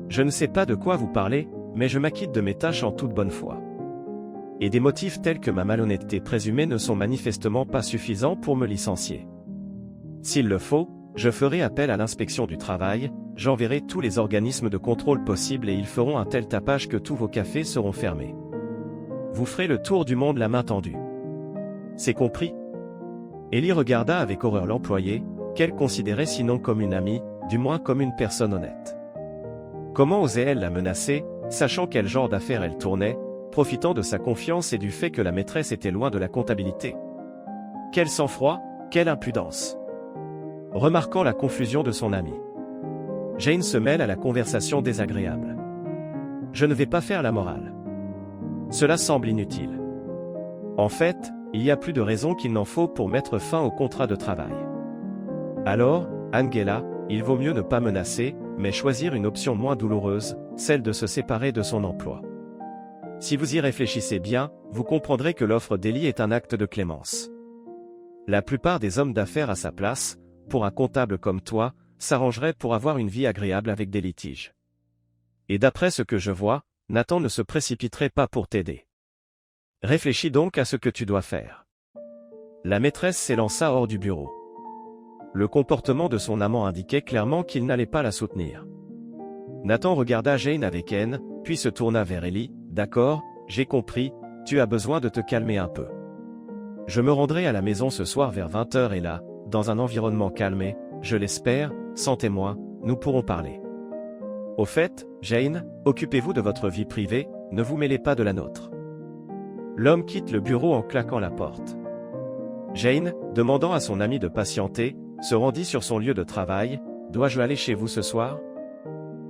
Je ne sais pas de quoi vous parlez, mais je m'acquitte de mes tâches en toute bonne foi. Et des motifs tels que ma malhonnêteté présumée ne sont manifestement pas suffisants pour me licencier. S'il le faut, je ferai appel à l'inspection du travail, j'enverrai tous les organismes de contrôle possibles et ils feront un tel tapage que tous vos cafés seront fermés. Vous ferez le tour du monde la main tendue. C'est compris? Ellie regarda avec horreur l'employé, qu'elle considérait sinon comme une amie, du moins comme une personne honnête. Comment osait-elle la menacer, sachant quel genre d'affaires elle tournait, profitant de sa confiance et du fait que la maîtresse était loin de la comptabilité? Quel sang-froid, quelle impudence! Remarquant la confusion de son ami, Jane se mêle à la conversation désagréable. Je ne vais pas faire la morale. Cela semble inutile. En fait, il y a plus de raison qu'il n'en faut pour mettre fin au contrat de travail. Alors, Angela, il vaut mieux ne pas menacer, mais choisir une option moins douloureuse, celle de se séparer de son emploi. Si vous y réfléchissez bien, vous comprendrez que l'offre d'Ellie est un acte de clémence. La plupart des hommes d'affaires à sa place, pour un comptable comme toi, s'arrangeraient pour avoir une vie agréable avec des litiges. Et d'après ce que je vois, Nathan ne se précipiterait pas pour t'aider. Réfléchis donc à ce que tu dois faire. La maîtresse s'élança hors du bureau. Le comportement de son amant indiquait clairement qu'il n'allait pas la soutenir. Nathan regarda Jane avec haine, puis se tourna vers Ellie. D'accord, j'ai compris, tu as besoin de te calmer un peu. Je me rendrai à la maison ce soir vers 20h et là, dans un environnement calmé, je l'espère, sans témoin, nous pourrons parler. Au fait, Jane, occupez-vous de votre vie privée, ne vous mêlez pas de la nôtre. L'homme quitte le bureau en claquant la porte. Jane, demandant à son ami de patienter, se rendit sur son lieu de travail. « Dois-je aller chez vous ce soir ?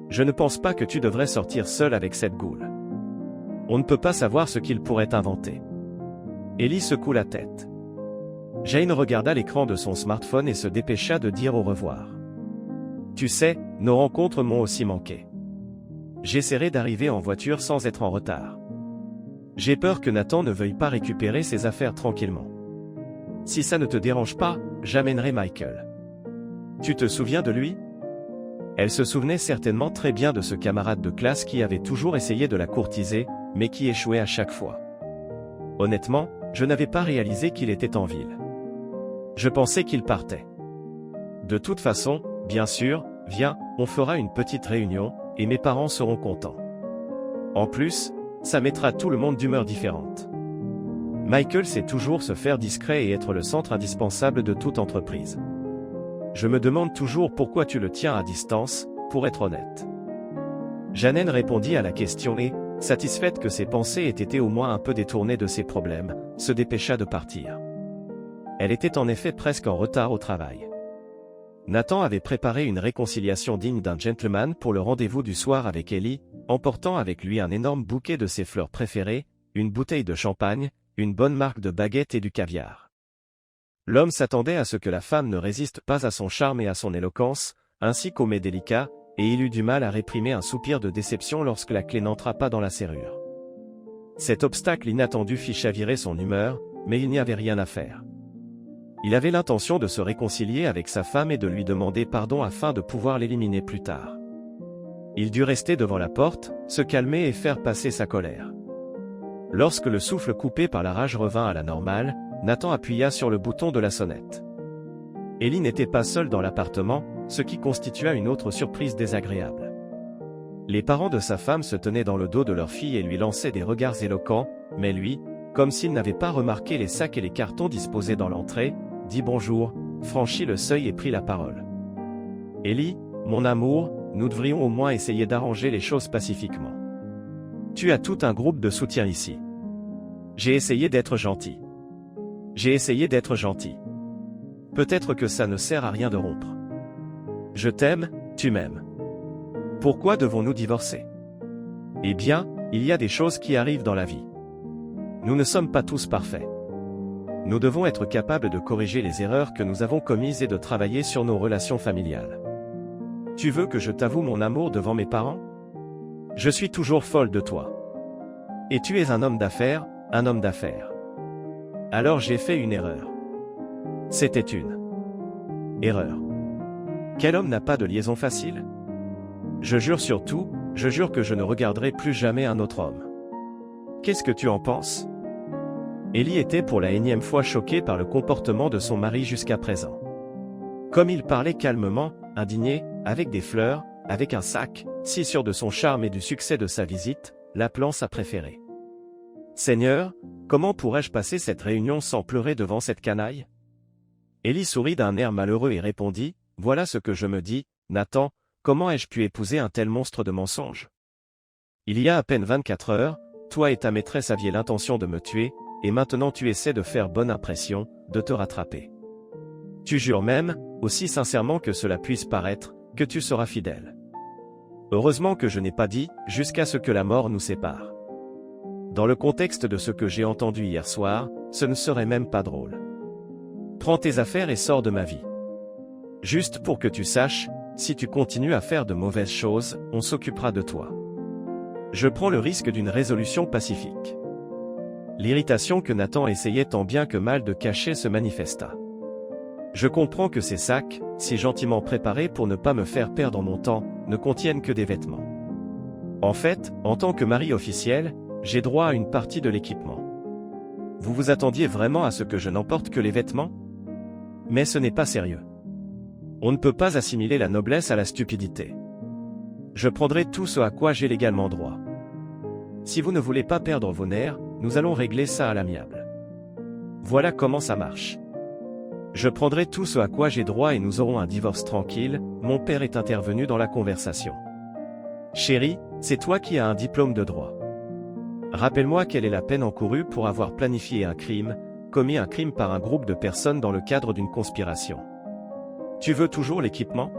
Je ne pense pas que tu devrais sortir seul avec cette goule. On ne peut pas savoir ce qu'il pourrait inventer. » Ellie secoue la tête. Jane regarda l'écran de son smartphone et se dépêcha de dire au revoir. Tu sais, nos rencontres m'ont aussi manqué. J'essaierai d'arriver en voiture sans être en retard. J'ai peur que Nathan ne veuille pas récupérer ses affaires tranquillement. Si ça ne te dérange pas, j'amènerai Michael. Tu te souviens de lui ? Elle se souvenait certainement très bien de ce camarade de classe qui avait toujours essayé de la courtiser, mais qui échouait à chaque fois. Honnêtement, je n'avais pas réalisé qu'il était en ville. Je pensais qu'il partait. De toute façon, bien sûr, viens, on fera une petite réunion, et mes parents seront contents. En plus, ça mettra tout le monde d'humeur différente. Michael sait toujours se faire discret et être le centre indispensable de toute entreprise. Je me demande toujours pourquoi tu le tiens à distance, pour être honnête. Jeannette répondit à la question et, satisfaite que ses pensées aient été au moins un peu détournées de ses problèmes, se dépêcha de partir. Elle était en effet presque en retard au travail. Nathan avait préparé une réconciliation digne d'un gentleman pour le rendez-vous du soir avec Ellie, emportant avec lui un énorme bouquet de ses fleurs préférées, une bouteille de champagne, une bonne marque de baguettes et du caviar. L'homme s'attendait à ce que la femme ne résiste pas à son charme et à son éloquence, ainsi qu'aux mets délicats, et il eut du mal à réprimer un soupir de déception lorsque la clé n'entra pas dans la serrure. Cet obstacle inattendu fit chavirer son humeur, mais il n'y avait rien à faire. Il avait l'intention de se réconcilier avec sa femme et de lui demander pardon afin de pouvoir l'éliminer plus tard. Il dut rester devant la porte, se calmer et faire passer sa colère. Lorsque le souffle coupé par la rage revint à la normale, Nathan appuya sur le bouton de la sonnette. Ellie n'était pas seule dans l'appartement, ce qui constitua une autre surprise désagréable. Les parents de sa femme se tenaient dans le dos de leur fille et lui lançaient des regards éloquents, mais lui, comme s'il n'avait pas remarqué les sacs et les cartons disposés dans l'entrée, dit bonjour, franchit le seuil et prit la parole. « Ellie, mon amour, nous devrions au moins essayer d'arranger les choses pacifiquement. Tu as tout un groupe de soutien ici. J'ai essayé d'être gentil. Peut-être que ça ne sert à rien de rompre. Je t'aime, tu m'aimes. Pourquoi devons-nous divorcer ? Eh bien, il y a des choses qui arrivent dans la vie. Nous ne sommes pas tous parfaits. Nous devons être capables de corriger les erreurs que nous avons commises et de travailler sur nos relations familiales. Tu veux que je t'avoue mon amour devant mes parents ? Je suis toujours folle de toi. Et tu es un homme d'affaires, Alors j'ai fait une erreur. C'était une erreur. Quel homme n'a pas de liaison facile ? Je jure sur tout, je jure que je ne regarderai plus jamais un autre homme. Qu'est-ce que tu en penses ? Ellie était pour la énième fois choquée par le comportement de son mari jusqu'à présent. Comme il parlait calmement, indigné, avec des fleurs, avec un sac, si sûr de son charme et du succès de sa visite, l'appelant sa préférée. Seigneur, comment pourrais-je passer cette réunion sans pleurer devant cette canaille ? Ellie sourit d'un air malheureux et répondit, voilà ce que je me dis, Nathan, comment ai-je pu épouser un tel monstre de mensonge ? Il y a à peine 24 heures, toi et ta maîtresse aviez l'intention de me tuer, et maintenant tu essaies de faire bonne impression, de te rattraper. Tu jures même, aussi sincèrement que cela puisse paraître, que tu seras fidèle. Heureusement que je n'ai pas dit, jusqu'à ce que la mort nous sépare. Dans le contexte de ce que j'ai entendu hier soir, ce ne serait même pas drôle. Prends tes affaires et sors de ma vie. Juste pour que tu saches, si tu continues à faire de mauvaises choses, on s'occupera de toi. Je prends le risque d'une résolution pacifique. L'irritation que Nathan essayait tant bien que mal de cacher se manifesta. Je comprends que ces sacs, si gentiment préparés pour ne pas me faire perdre mon temps, ne contiennent que des vêtements. En fait, en tant que mari officiel, j'ai droit à une partie de l'équipement. Vous vous attendiez vraiment à ce que je n'emporte que les vêtements ? Mais ce n'est pas sérieux. On ne peut pas assimiler la noblesse à la stupidité. Je prendrai tout ce à quoi j'ai légalement droit. Si vous ne voulez pas perdre vos nerfs, nous allons régler ça à l'amiable. Voilà comment ça marche. Je prendrai tout ce à quoi j'ai droit et nous aurons un divorce tranquille, mon père est intervenu dans la conversation. Chérie, c'est toi qui as un diplôme de droit. Rappelle-moi quelle est la peine encourue pour avoir planifié un crime, commis un crime par un groupe de personnes dans le cadre d'une conspiration. Tu veux toujours l'équipement?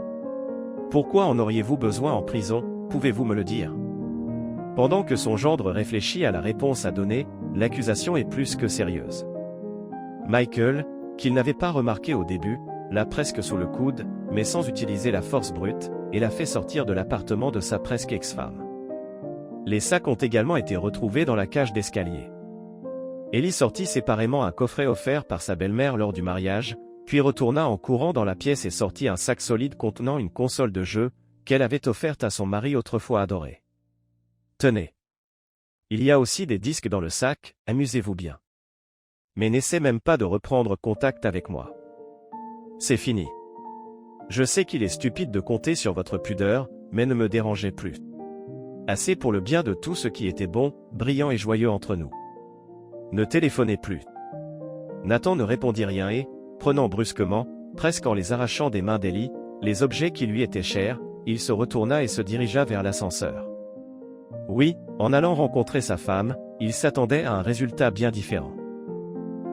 Pourquoi en auriez-vous besoin en prison, pouvez-vous me le dire? Pendant que son gendre réfléchit à la réponse à donner, l'accusation est plus que sérieuse. Michael, qu'il n'avait pas remarqué au début, l'a presque sous le coude, mais sans utiliser la force brute, et l'a fait sortir de l'appartement de sa presque ex-femme. Les sacs ont également été retrouvés dans la cage d'escalier. Ellie sortit séparément un coffret offert par sa belle-mère lors du mariage, puis retourna en courant dans la pièce et sortit un sac solide contenant une console de jeu, qu'elle avait offerte à son mari autrefois adoré. Tenez. Il y a aussi des disques dans le sac, amusez-vous bien. Mais n'essaie même pas de reprendre contact avec moi. C'est fini. Je sais qu'il est stupide de compter sur votre pudeur, mais ne me dérangez plus. Assez pour le bien de tout ce qui était bon, brillant et joyeux entre nous. Ne téléphonez plus. Nathan ne répondit rien et, prenant brusquement, presque en les arrachant des mains d'Ellie, les objets qui lui étaient chers, il se retourna et se dirigea vers l'ascenseur. Oui, en allant rencontrer sa femme, il s'attendait à un résultat bien différent.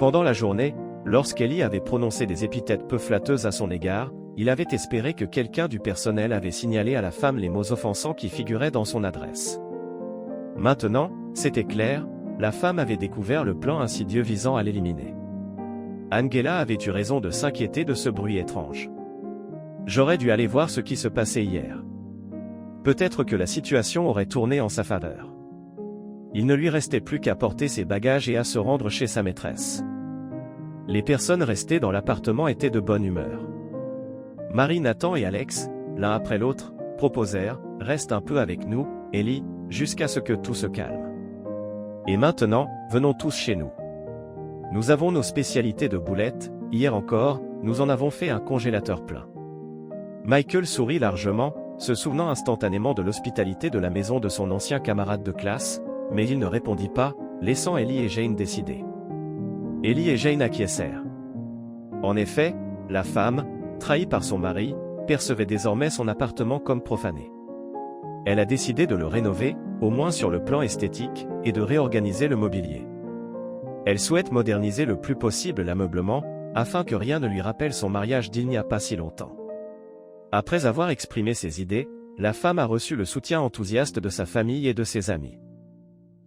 Pendant la journée, lorsqu'Ellie avait prononcé des épithètes peu flatteuses à son égard, il avait espéré que quelqu'un du personnel avait signalé à la femme les mots offensants qui figuraient dans son adresse. Maintenant, c'était clair, la femme avait découvert le plan insidieux visant à l'éliminer. Angela avait eu raison de s'inquiéter de ce bruit étrange. J'aurais dû aller voir ce qui se passait hier. Peut-être que la situation aurait tourné en sa faveur. Il ne lui restait plus qu'à porter ses bagages et à se rendre chez sa maîtresse. Les personnes restées dans l'appartement étaient de bonne humeur. Marie, Nathan et Alex, l'un après l'autre, proposèrent « Reste un peu avec nous, Ellie, jusqu'à ce que tout se calme. Et maintenant, venons tous chez nous. Nous avons nos spécialités de boulettes, hier encore, nous en avons fait un congélateur plein. » Michael sourit largement, se souvenant instantanément de l'hospitalité de la maison de son ancien camarade de classe, mais il ne répondit pas, laissant Ellie et Jane décider. Ellie et Jane acquiescèrent. En effet, la femme, trahie par son mari, percevait désormais son appartement comme profané. Elle a décidé de le rénover, au moins sur le plan esthétique, et de réorganiser le mobilier. Elle souhaite moderniser le plus possible l'ameublement, afin que rien ne lui rappelle son mariage d'il n'y a pas si longtemps. Après avoir exprimé ses idées, la femme a reçu le soutien enthousiaste de sa famille et de ses amis.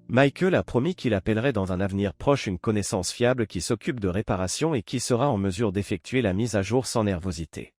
Michael a promis qu'il appellerait dans un avenir proche une connaissance fiable qui s'occupe de réparation et qui sera en mesure d'effectuer la mise à jour sans nervosité.